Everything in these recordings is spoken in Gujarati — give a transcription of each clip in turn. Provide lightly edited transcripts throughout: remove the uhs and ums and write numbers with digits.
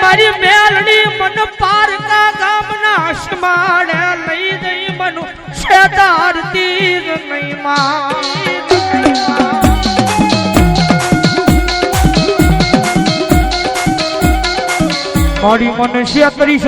મારી મેલડી મન પારકા ગામના સમાડે લઈ જઈ મનુ શેતારતી નહીં માં મારી મન શેતરી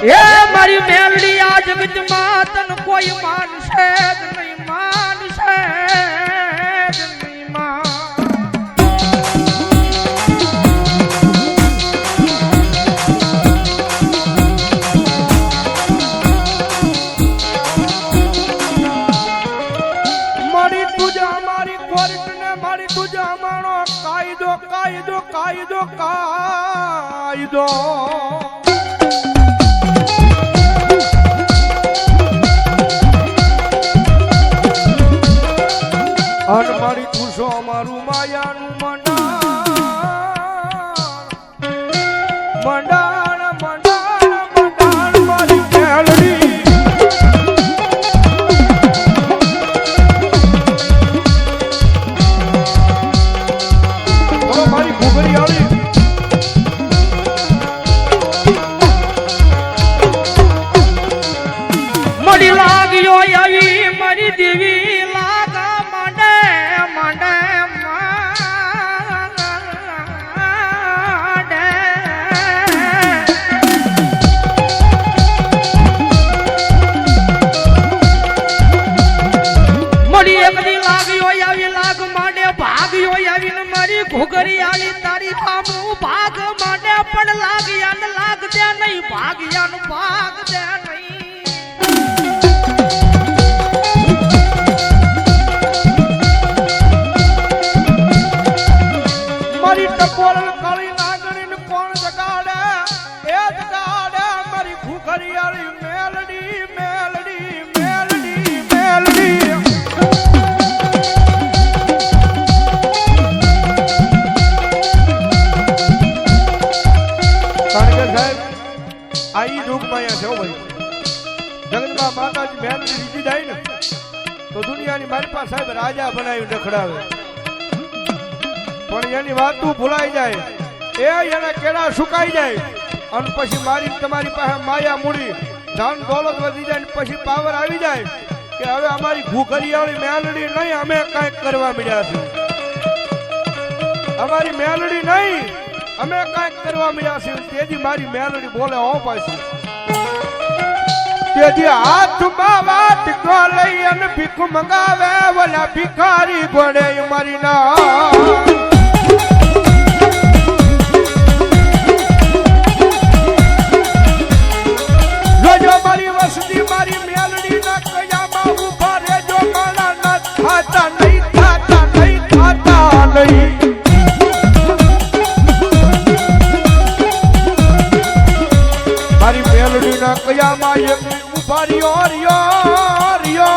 એ મારી મેલડી આ જગતમાં તન કોઈ માનશે જ નહીં માનશે જ નહીં માં મારી તુજા મારી કોર્ટ ને મારી તુજા મારો કાયદો કાયદો કાયદો કાયદો અન મારી તુસો અમારું માયાનું મંડાણ મંડાણ મંડાણ મારી મેલડી બોલો મારી ઘૂઘરી આળી મડી લાગ્યો આવી મારી દેવી ઘુઘરી આલી તારી સામું ભાગ માંડે પણ લાગ્યા ને લાગતે નહીં ભાગ્યા નું ભાગ દે નહીં મારી ટપોલ કાળી નાગણી ને કોણ જગાડે એ જગાડે મારી ઘુઘરી આલી મેલડી મેલડી મેલડી મેલડી આઈ રૂપમાં છે ભાઈ જગતમાં માતાજી મેલડી રીજી જાય ને તો દુનિયાની મારી પાસે સાહેબ રાજા બનાવી રખડાવે પણ એની વાતું ભૂલાઈ જાય એના કેળા સુકાઈ જાય અને પછી મારી તમારી પાસે માયા મૂડી ધન દોલત વધી જાય પછી પાવર આવી જાય કે હવે અમારી ઘુઘરીયાળી મેલડી નહીં અમે કાંઈક કરવા મળ્યા છે અમારી મેલડી નહીં અમે કાંઈક કરવા મળ્યા છે તેજી મારી મેલડી બોલે હો પાછી તેજી હાથમાં વાત કો લઈ અને ભીખ મંગાવે ઓલા ભિખારી ગોળે મારી ના રોજો મારી વસતી મારી મેલડી ના કયામાં ઉભા રેજો મારા ના થાતા નહીં થાતા નહીં થાતા નહીં મારી મેલડી ના કયામાં એક ઉભા રહ્યો રહ્યો રહ્યો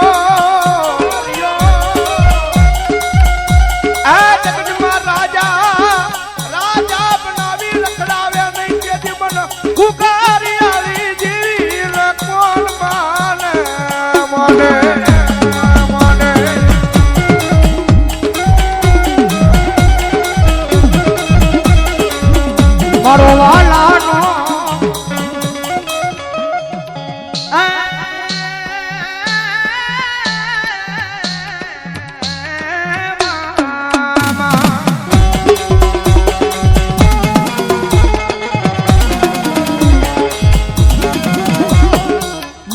આ જગતમાં રાજા રાજા બનાવી રખડાવે નહીં તેથી મને ઘુઘરી આલી જીવ કોણ માને મને મને મારો વાલાનો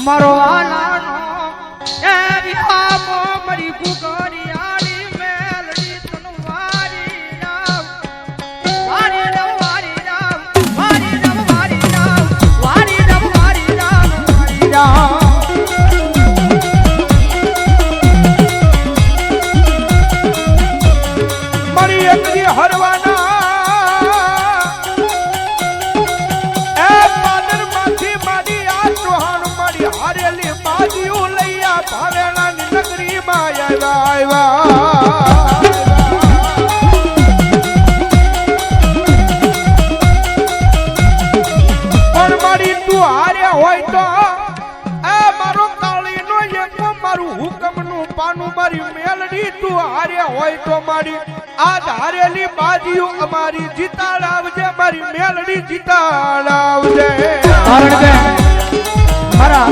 મારો વાલાનો એ વિહામો મારી ઘુઘરી આલી મેલડી તન વારી રામ વારી રામ વારી રામ વારી રામ વારી રામ વારી રામ વારી રામ વારી રામ મારી એકલી હરવાના એ પાદર માંથી મારી આ ચોહાણ મારી હારેલી બાજીઓ લઈ આ ભાવેલાની નગરી માં આવ્યા હુકમનું પાનું મારી મેલડી તું હારે હોય તો મારી આજ હારેલી બાજીઓ અમારી જીતાડાવજે મારી મેલડી જીતાડાવજે કારણ કે મારા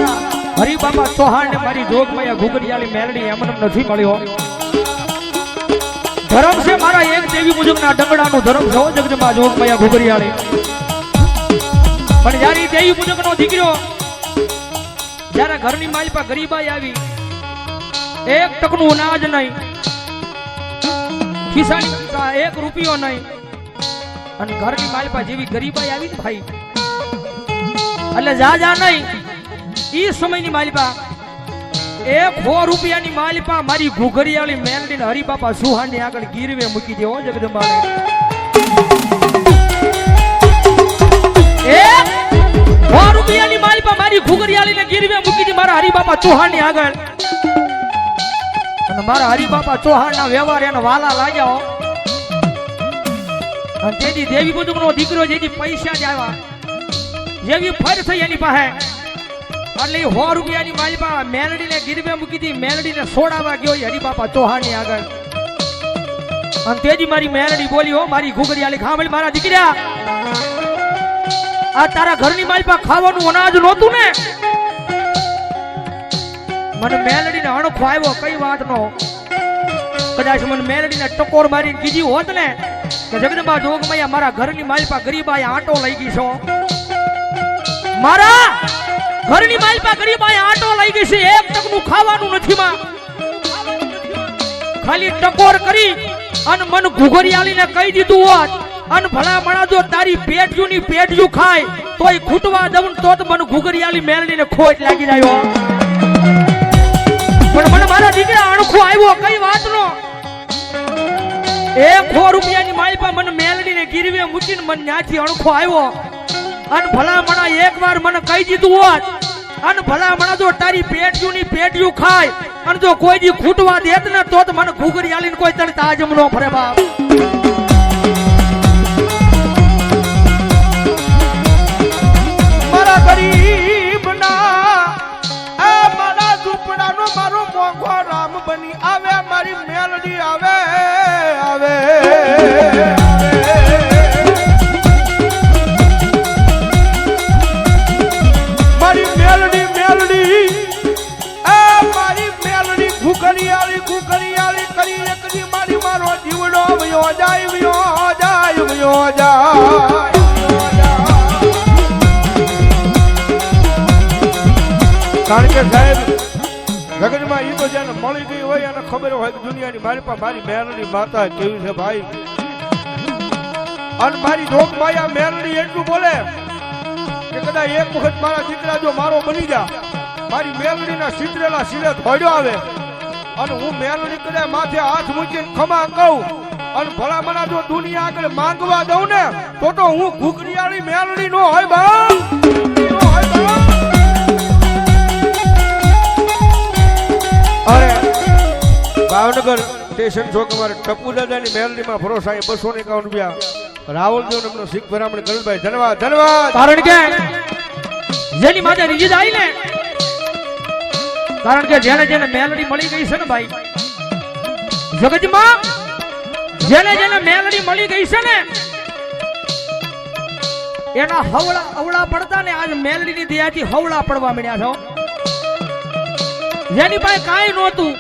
હરિબાબા ચૌહાણ ને મારી જોગમાયા ઘુગરિયાળી મેલડી એમને નથી મળ્યો ધર્મ છે મારા એક દેવી મુજબના ડંગડાનો ધર્મ છે જગદંબા જોગમાયા ઘુગરિયાળી પણ જ્યારે દેવી મુજબનો દીકરો જ્યારે ઘરની માલિપા ગરીબાઈ આવી એક ટકનું અનાજ નહીં ખિસ્સાની 1 રૂપિયો નહીં અને ઘરની માલિપા જેવી ગરીબાઈ આવી ને ભાઈ એટલે જા નહીં ઈ સમયની માલિપા 100 રૂપિયાની માલિપા મારી ઘુઘરિયાળી મેલડીને હરિબાપા સુહાણની આગળ ગીરવે મૂકી દે હો જગદંબાને 100 રૂપિયાની માલિપા મારી ઘુઘરિયાળીને ગીરવે મૂકી દે મારા હરિબાપા ચૌહાણની આગળ અને મારા હરિબાપા ચૌહાણના વ્યવહાર એને વાલા લાગ્યા અને તેથી દેવી મુજબનો દીકરો જેથી પૈસા જ આવ્યા જેવી ફર થઈ એની પાસે એટલે 100 રૂપિયાની માલિપા મેલડીને ગીરવે મૂકી દી મેલડીને છોડાવવા ગયો હરિબાપા ચૌહાણની આગળ અને તેજી મારી મેલડી બોલી હો મારી ઘુઘરિયાળી ખામળી મારા દીકરા આ તારા ઘરની માલિપા ખાવાનું અનાજ નહોતું ને મને મેલડીને અણખો આવ્યો કઈ વાતનો કદાચ મને મેલડીને ટકોર મારીને કીધી હોત ને કે જગદંબા જોગમાયા મારા ઘરની માલિપા ગરીબાઈ આટો લઈ ગઈ છો મારા ઘરની માલિપા ગરીબાઈ આટો લઈ ગઈ છે એક ટકનું ખાવાનું નથી માં ખાલી ટકોર કરી અને મન ઘુઘરિયાળીને કહી દીધું હોત અને ભલા મણા જો તારી પેટજુની પેટજુ ખાય તોય ખૂટવા દઉં તો મને ઘુઘરિયાળી મેલડીને ખોટ લાગી જાય પણ મને મારા દીકરા અણખો આવ્યો કઈ વાતનો 100 રૂપિયાની માલિપા મને મેલડીને ગીરવે મૂકીને મને ન્યાથી અણખો આવ્યો અને ભલા મણા એકવાર મને કહી દીધું હોત અને ભલા મણા જો તારી પેટજુની પેટજુ ખાય અને જો કોઈ દી ખૂટવા દેત ને તો મને ઘુઘરિયાળીને કોઈ તને તાજમ નો ફરે બાપ મારા ગરીબના આ મારા ઝૂંપડાનો મારો મોંઘો રામ બની આવે મારી મેલડી આવે આવે મારી મેલડી મેલડી આ મારી મેલડી ઘુઘરિયાળી ઘુઘરિયાળી કરી એકદી મારી મારો જીવડો વયો જાય વયો જાય વયો જાય કારણ કે સાહેબ જગતમાં ઈ તો જેને મળી ગઈ હોય એને ખબર હોય કે દુનિયાની મારી પાસે મારી મેલડી માતા કેવી છે ભાઈ અને મારી જોગમાયા મેલડી એટલું બોલે કે કદાચ એક વખત મારા દીકરા જો મારો બની જા મારી મેલડીના સિતરેલા સિલે ધોડ્યો આવે અને હું મેલડી કદાચ માથે હાથ મૂકીને ખમા કહું અને ભલા મના જો દુનિયા આગળ માંગવા દઉં ને તો હું ઘુઘરિયાળી મેલડી નો હોય બા અરે ભાવનગર સ્ટેશન છો કે મારે ટપુ દાદાની મેલડીમાં ભરોસા 251 રૂપિયા રાવલદેવ એમનો શીખ ભરામણ ગણભાઈ ધન્યવાદ ધન્યવાદ કારણ કે જેની માથે રીત આવી ને કારણ કે જેને જેને મેલડી મળી ગઈ છે ને ભાઈ જગતમાં જેને જેને મેલડી મળી ગઈ છે ને એના હવળા અવળા પડતા ને આજ મેલડીની દયાથી હવળા પડવા મળ્યા છો જેની પાસે કાંઈ નહોતું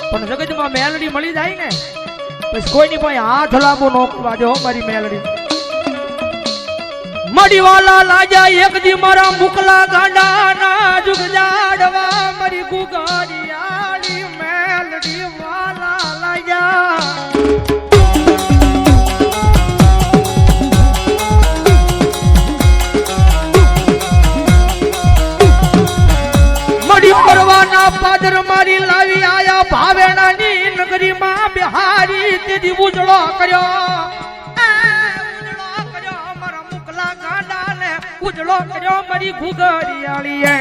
પણ જગતમાં મેલડી મળી જાય ને પછી કોઈની પાસે હાથ લાંબો નો કરવા દે મારી મેલડી મડીવાલા લાજા એક દી મારા મુકલા ગાંડા ના જુગ જાડવા મારી ઘુઘરિયાળી મેલડી વાલા લાજા મડી પરવાના પાદર મારી લાવી આયા ભાવેણાની નગરીમાં બિહારી તેદી ઉજળો કર્યો ઉજળો કર્યો મારી ઘુઘરિયાળીએ